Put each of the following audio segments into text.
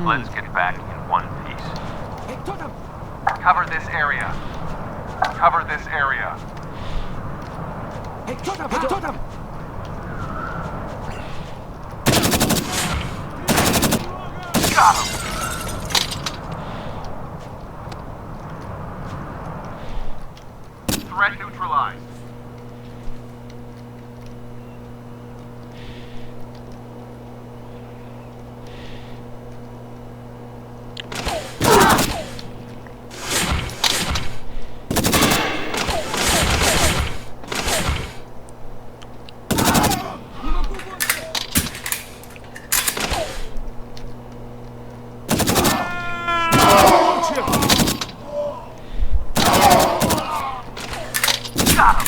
Let's get back in one piece. Cover this area. Cover this area. Got him! Threat neutralized. Got him!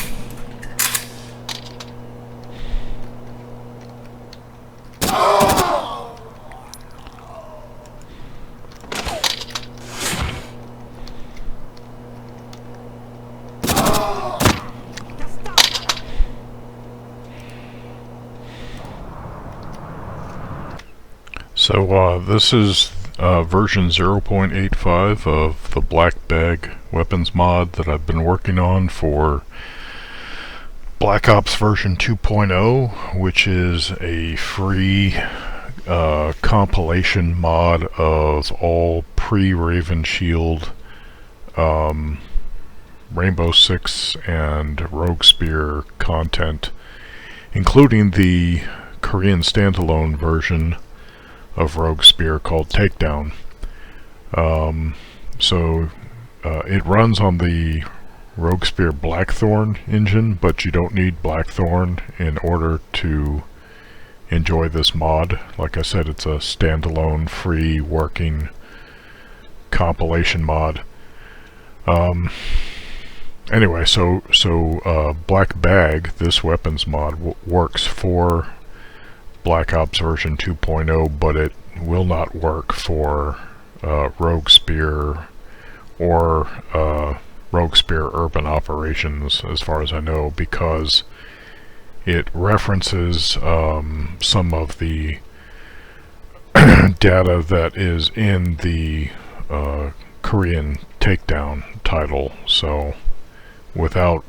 So this is version 0.85 of the Black Bag weapons mod that I've been working on for Black Ops version 2.0, which is a free compilation mod of all pre-Raven Shield, Rainbow Six and Rogue Spear content, including the Korean standalone version of Rogue Spear called Takedown. It runs on the Rogue Spear Blackthorn engine, but you don't need Blackthorn in order to enjoy this mod. Like I said, it's a standalone, free, working compilation mod. Anyway, Black Bag, this weapons mod, works for Black Ops version 2.0, but it will not work for Rogue Spear or Rogue Spear Urban Operations, as far as I know, because it references some of the data that is in the Korean Takedown title. So without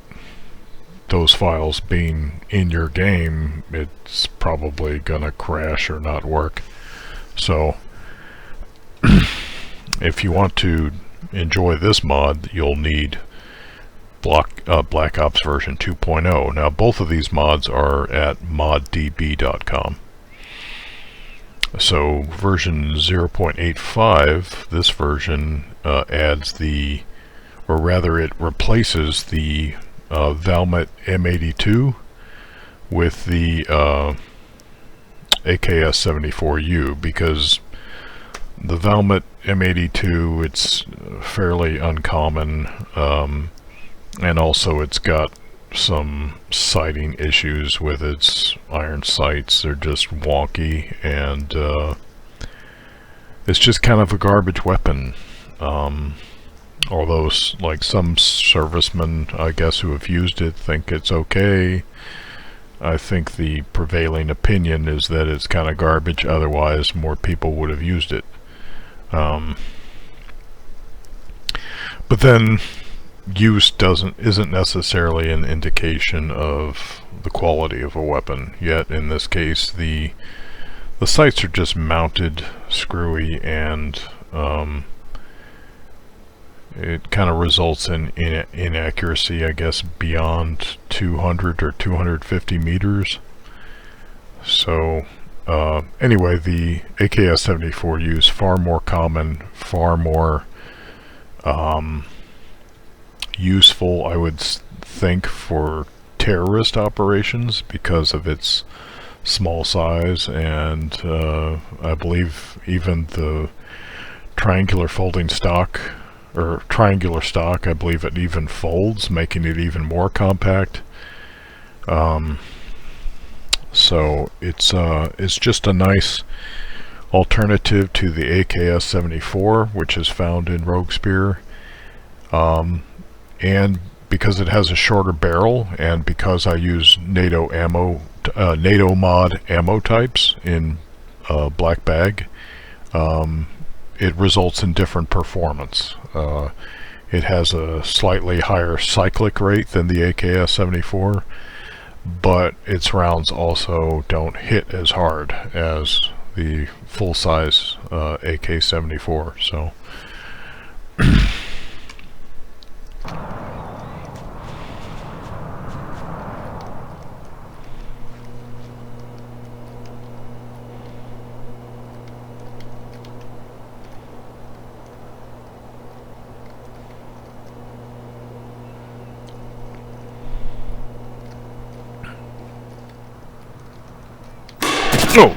those files being in your game, it's probably gonna crash or not work. So if you want to enjoy this mod, you'll need Black Ops version 2.0. Now both of these mods are at moddb.com. So version 0.85, this version adds the, or rather it replaces the Valmet M82 with the AKS-74U, because the Valmet M82, it's fairly uncommon, and also it's got some sighting issues with its iron sights. They're just wonky, and it's just kind of a garbage weapon. Although, like, some servicemen, I guess, who have used it think it's okay. I think the prevailing opinion is that it's kind of garbage, otherwise more people would have used it. But then, use isn't necessarily an indication of the quality of a weapon. Yet, in this case, the sights are just mounted screwy, and it kind of results in inaccuracy, I guess, beyond 200 or 250 meters. So anyway, the AKS-74U is far more common, far more useful, I would think, for terrorist operations because of its small size, and I believe even the triangular folding stock, or triangular stock, I believe it even folds, making it even more compact. So it's just a nice alternative to the AKS-74, which is found in Rogue Spear, and because it has a shorter barrel, and because I use NATO mod ammo types in Black Bag, it results in different performance. It has a slightly higher cyclic rate than the AKS-74, but its rounds also don't hit as hard as the full-size AK-74. So oh!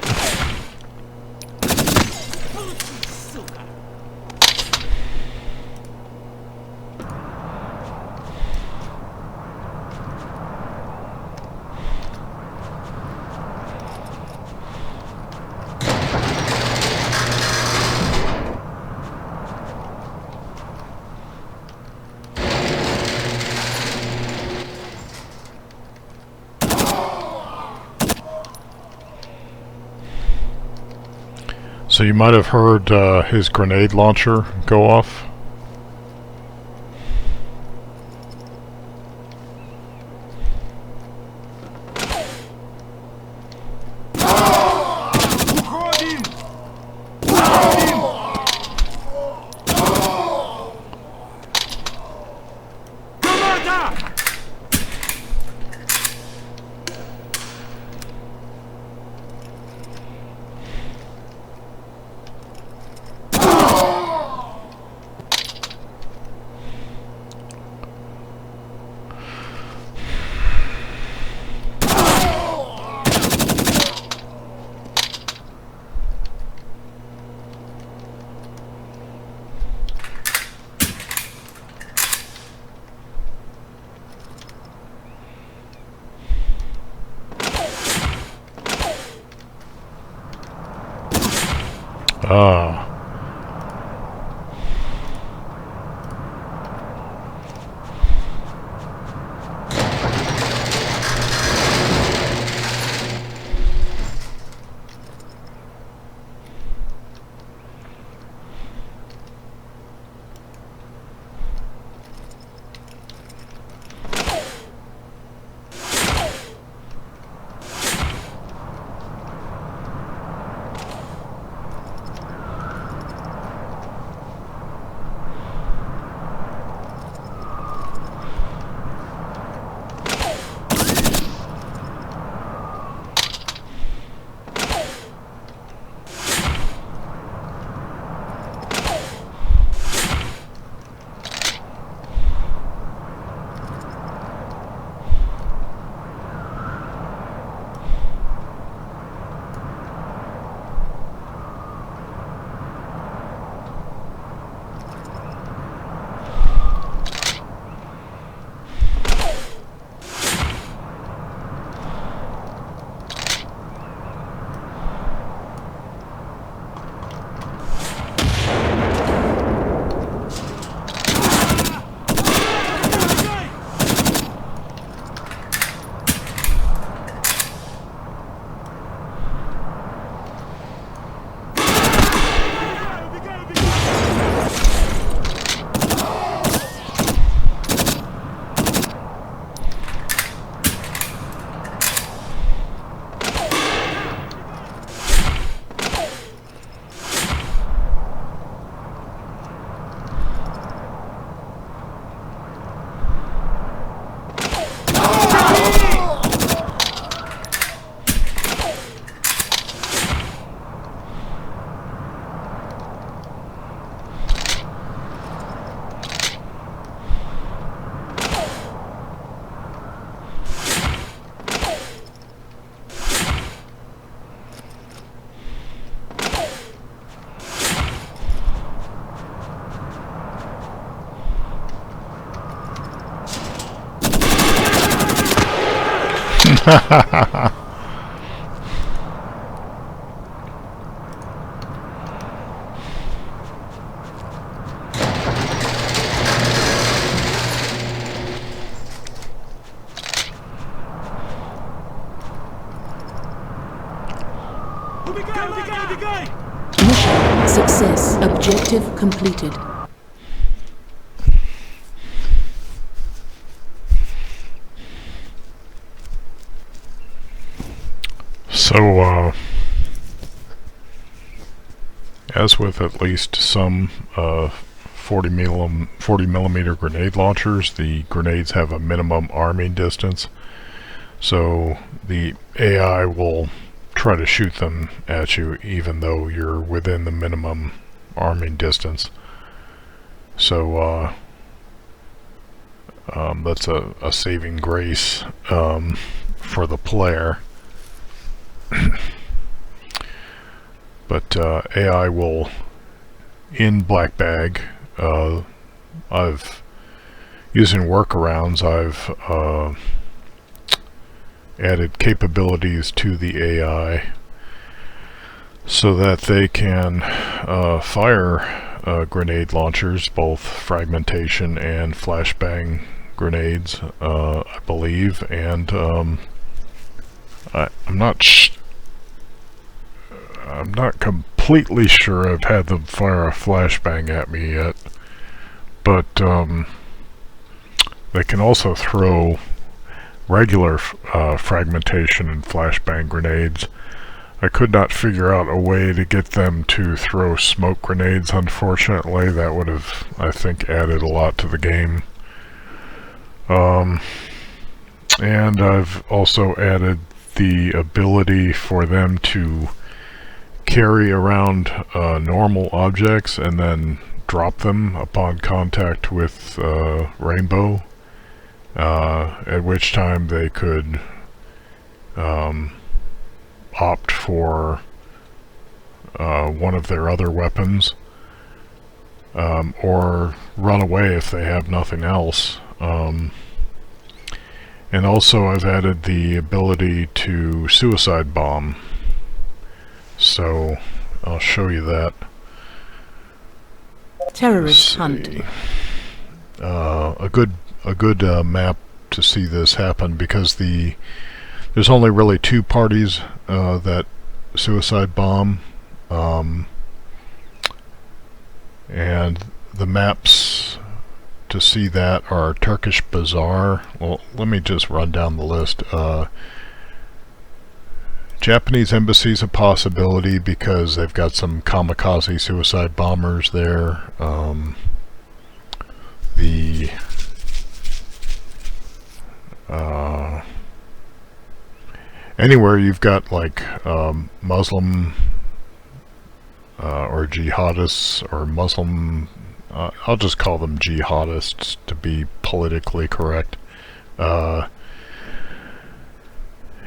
So you might have heard his grenade launcher go off. Ah. Убегай, убегай, убегай! Success. Objective completed. So, as with at least some 40 millimeter grenade launchers, the grenades have a minimum arming distance. So the AI will try to shoot them at you even though you're within the minimum arming distance. So that's a saving grace for the player. But AI will, in Black Bag, using workarounds, I've added capabilities to the AI so that they can fire grenade launchers, both fragmentation and flashbang grenades, I believe, and I'm not completely sure I've had them fire a flashbang at me yet, but they can also throw regular fragmentation and flashbang grenades. I could not figure out a way to get them to throw smoke grenades, unfortunately. That would have, I think, added a lot to the game. And I've also added the ability for them to carry around normal objects and then drop them upon contact with Rainbow, at which time they could opt for one of their other weapons, or run away if they have nothing else. And also I've added the ability to suicide bomb. So I'll show you that. Terrorist hunt. A good map to see this happen, because there's only really two parties that suicide bomb, and the maps to see that are Turkish Bazaar. Well, let me just run down the list. Japanese Embassy's a possibility because they've got some kamikaze suicide bombers there. Anywhere you've got like Muslim or jihadists or Muslim, I'll just call them jihadists to be politically correct.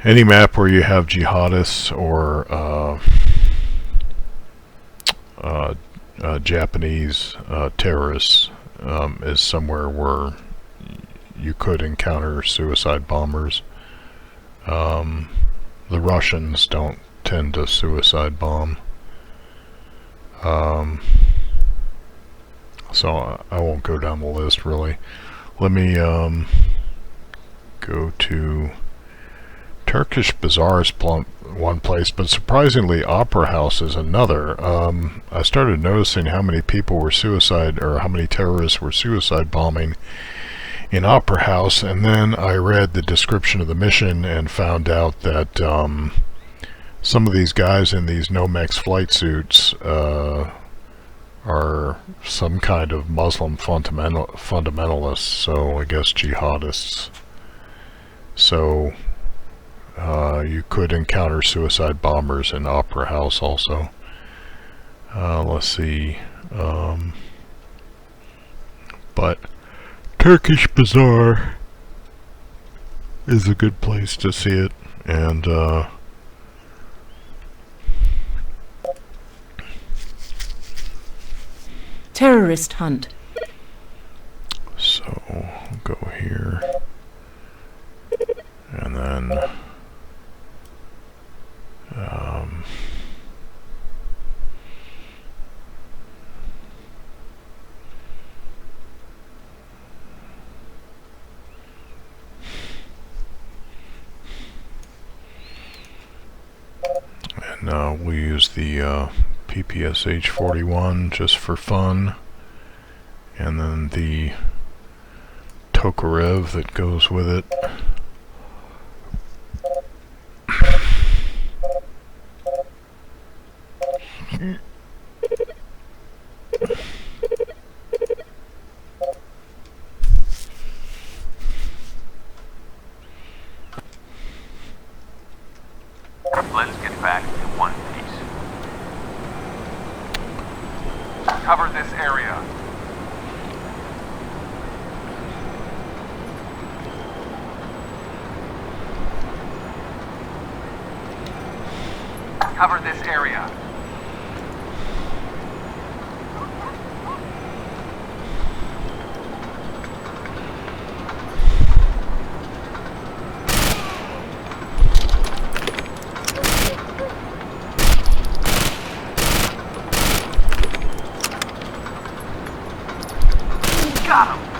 Any map where you have jihadists or Japanese terrorists is somewhere where you could encounter suicide bombers. The Russians don't tend to suicide bomb. So I won't go down the list really. Let me go to Turkish Bazaar is one place, but surprisingly Opera House is another. I started noticing how many people were how many terrorists were suicide bombing in Opera House, and then I read the description of the mission and found out that some of these guys in these Nomex flight suits are some kind of Muslim fundamentalists, so I guess jihadists. So you could encounter suicide bombers in Opera House also. Let's see. But Turkish Bazaar is a good place to see it, and Terrorist hunt. So I'll go here, and then we'll use the PPSH 41 just for fun, and then the Tokarev that goes with it. Let's get back to one piece. Cover this area. Cover this area. Got him.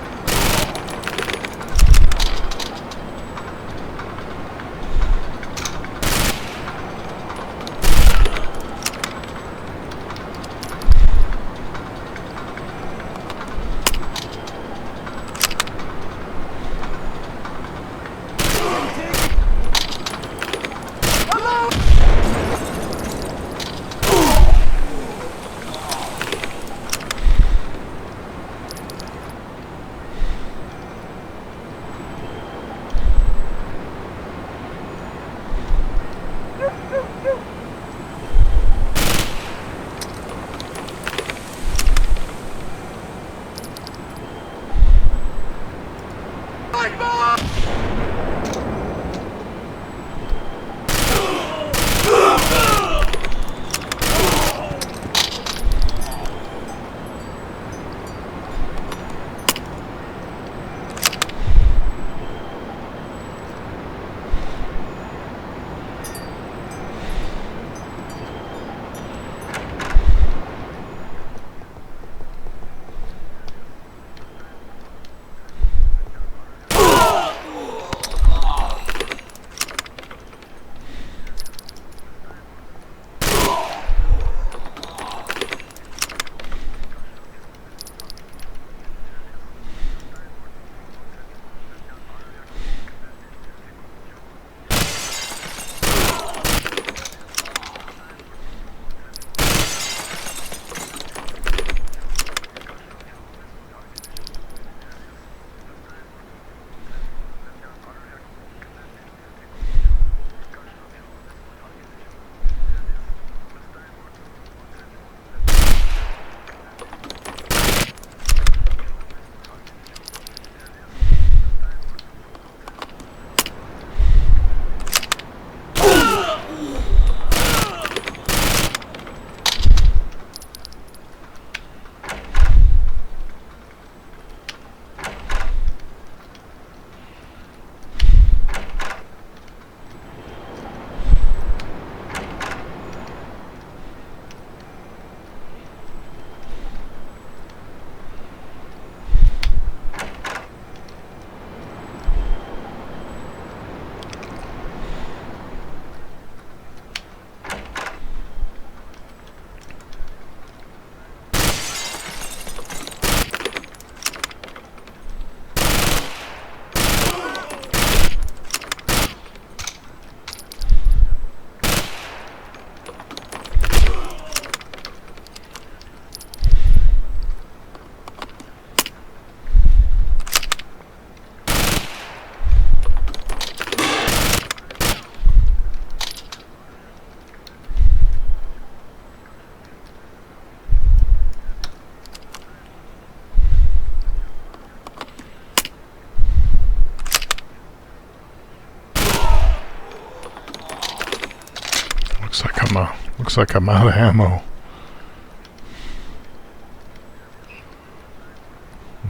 Looks like I'm out of ammo.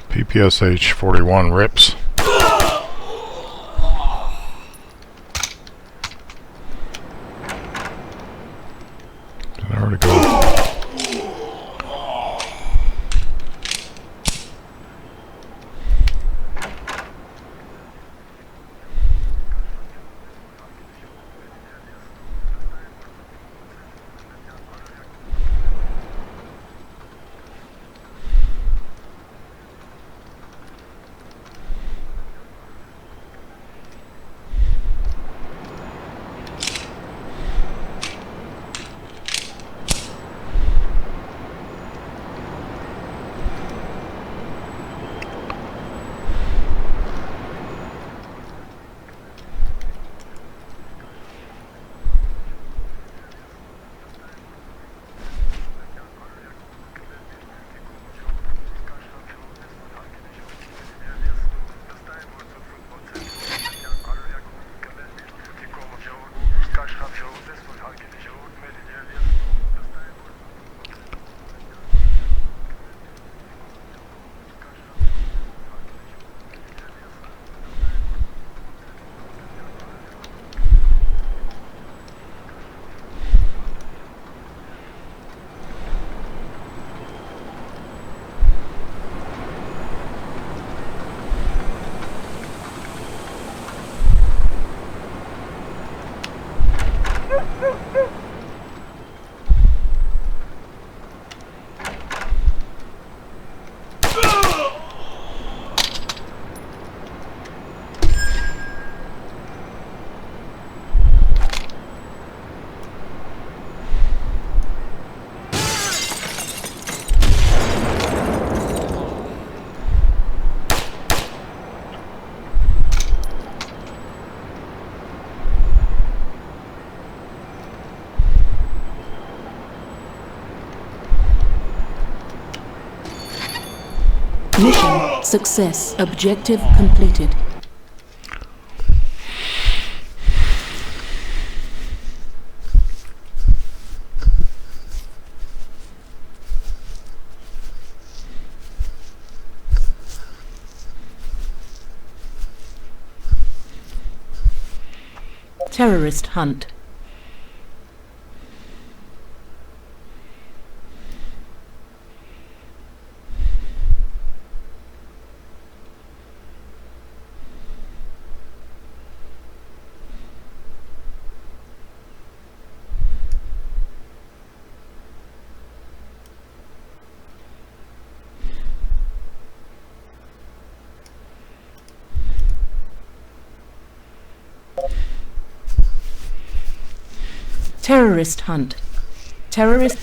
PPSH 41 rips. There we go. Success. Objective completed. Terrorist hunt. Terrorist hunt. Terrorist.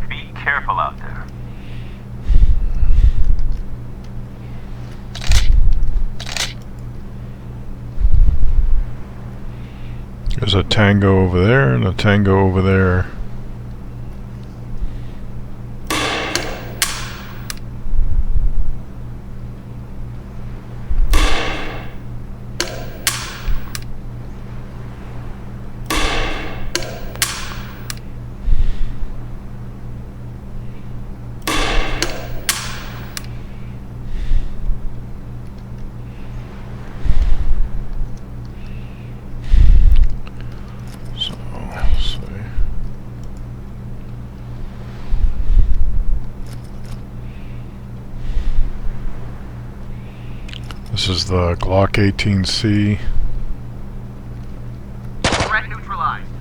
Be careful out there. There's a tango over there and a tango over there. This is the Glock 18C. Threat neutralized.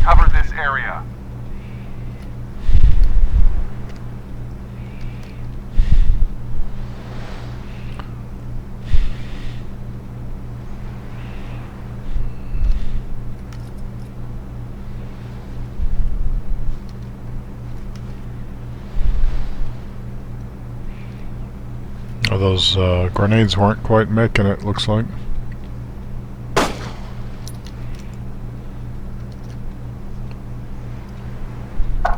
Cover this area. Oh, those grenades weren't quite making it, looks like.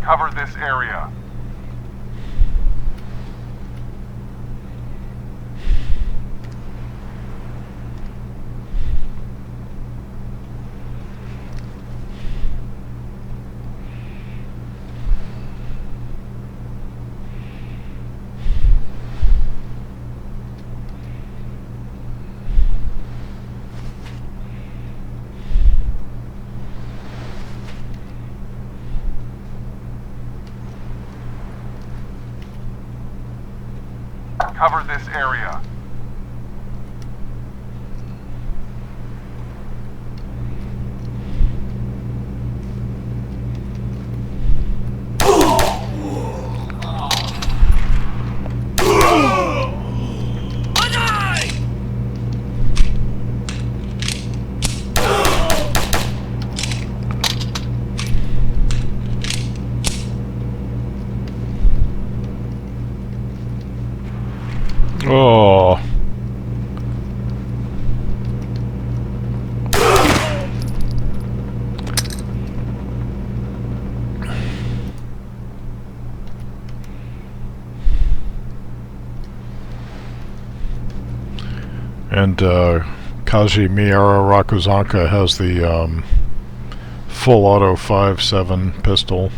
Cover this area. Cover this area. Oh. And Kaji Miara Rakuzanka has the full auto 5.7 pistol.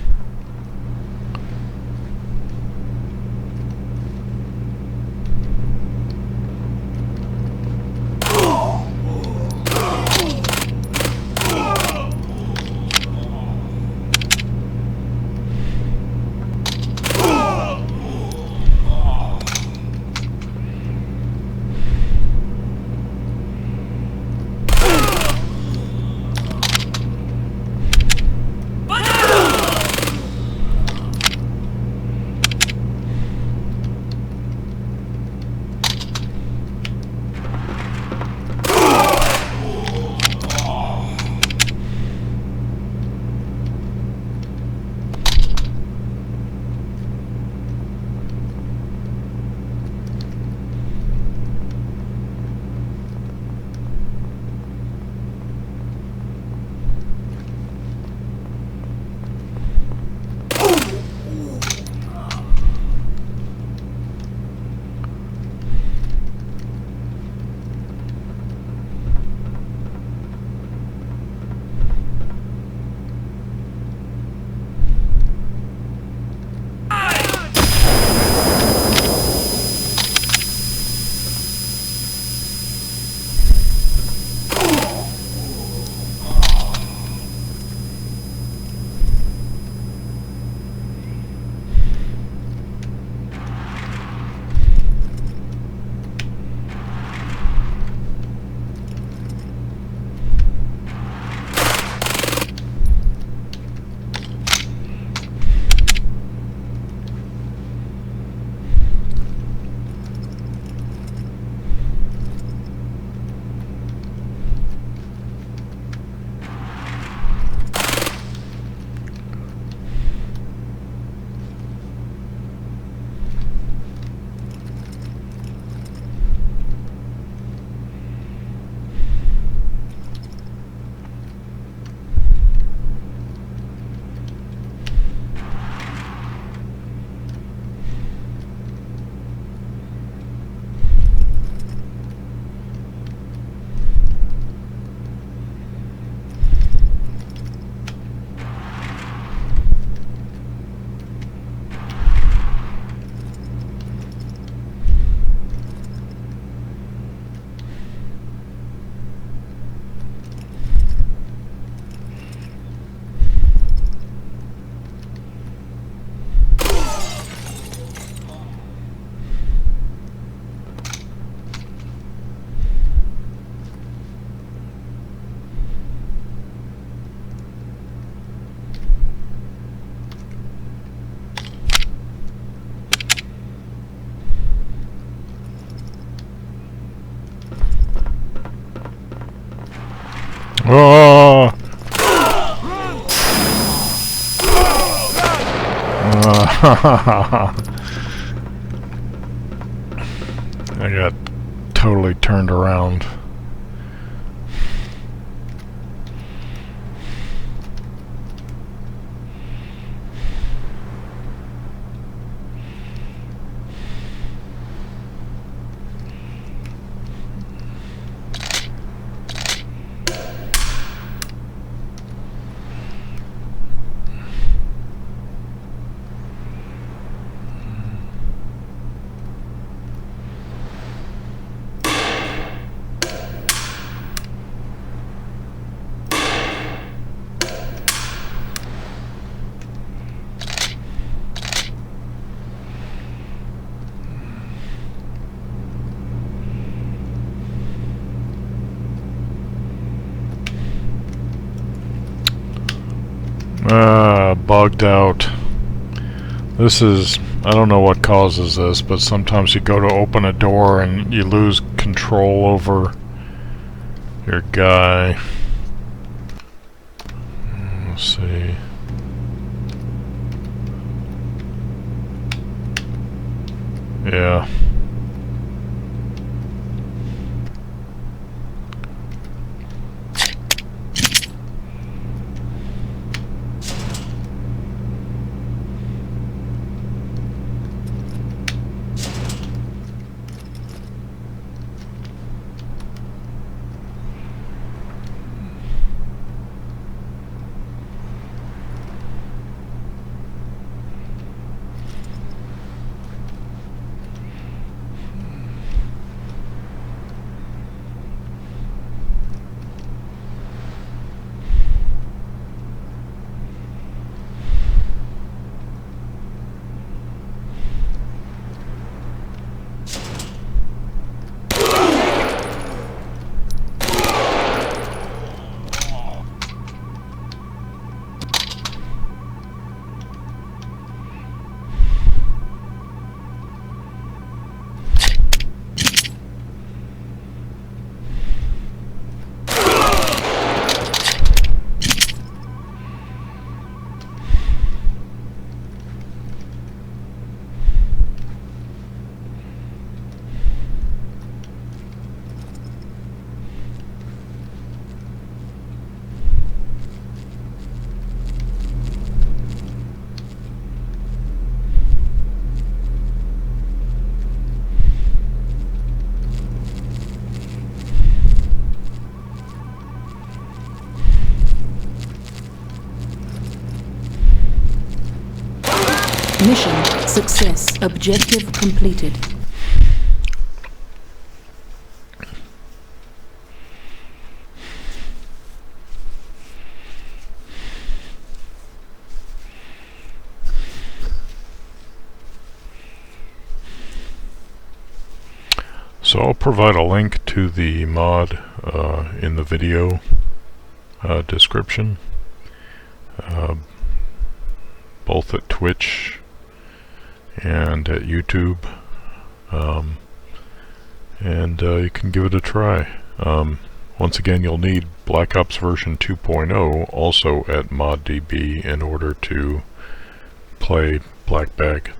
Oh! I got totally turned around. Bugged out. This is, I don't know what causes this, but sometimes you go to open a door and you lose control over your guy. Let's see. Yeah. Objective completed. So I'll provide a link to the mod in the video description, both at Twitch and at YouTube, and you can give it a try. Once again, you'll need Black Ops version 2.0 also at ModDB in order to play Black Bag.